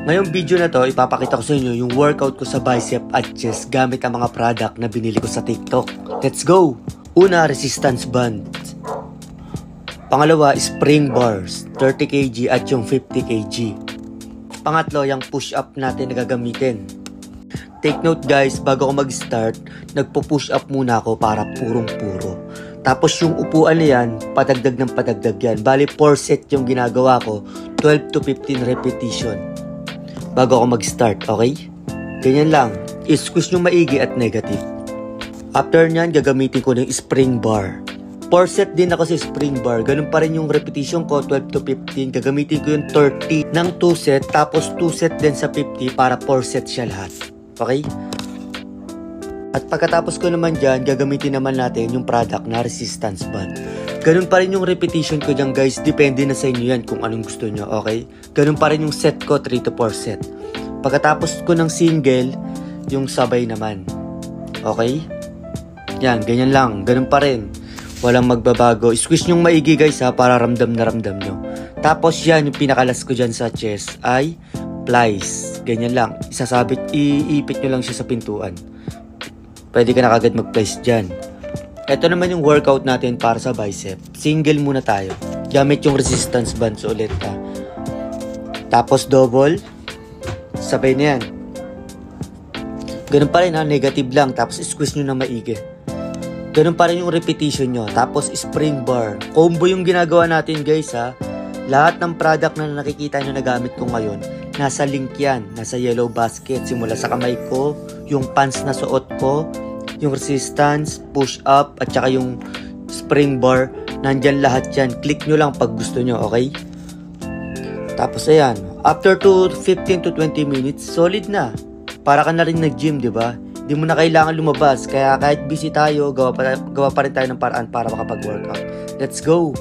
Ngayong video na to, ipapakita ko sa inyo yung workout ko sa bicep at chest gamit ang mga product na binili ko sa TikTok. Let's go! Una, resistance band. Pangalawa, spring bars, 30 kg at yung 50 kg. Pangatlo, yung push-up natin na gagamitin. Take note guys, bago ako mag-start, nagpo-push up muna ako para purong-puro. Tapos yung upuan na yan, padagdag ng padagdag yan. Bali 4 set yung ginagawa ko, 12 to 15 repetition. Bago ako mag-start, okay? Ganyan lang, i-squeeze nyo maigi at negative. After nyan, gagamitin ko ng spring bar. 4 set din ako sa spring bar. Ganun pa rin yung repetition ko, 12 to 15. Gagamitin ko yung 30 ng 2 set, tapos 2 set din sa 50 para 4 set siya lahat. Okay? At pagkatapos ko naman dyan, gagamitin naman natin yung product na resistance band. Ganun pa rin yung repetition ko dyan guys, depende na sa inyo yan kung anong gusto nyo, okay? Ganun pa rin yung set ko, 3 to 4 set. Pagkatapos ko ng single, yung sabay naman. Okay? Yan, ganyan lang, ganun pa rin. Walang magbabago. Squeeze nyong maigi guys ha, para ramdam na ramdam nyo. Tapos yan, yung pinakalas ko dyan sa chest ay plies. Ganyan lang, isasabit, iipit nyo lang siya sa pintuan. Pwede ka na kagad mag-plies dyan. Ito naman yung workout natin para sa bicep. Single muna tayo. Gamit yung resistance bands ulit ha. Tapos double. Sabay na yan. Ganun pa rin ha, negative lang. Tapos squeeze nyo na maigi. Ganun pa rin yung repetition nyo. Tapos spring bar. Combo yung ginagawa natin guys ha. Lahat ng product na nakikita nyo na gamit ko ngayon, nasa link yan. Nasa yellow basket. Simula sa kamay ko, yung pants na suot ko, yung resistance, push up, at saka yung spring bar. Nandyan lahat yan. Click nyo lang pag gusto nyo, okay? Tapos ayan. After 15 to 20 minutes, solid na. Para ka na rin nag-gym, di ba? Di mo na kailangan lumabas. Kaya kahit busy tayo, gawa pa rin tayo ng paraan para makapag-workout. Let's go!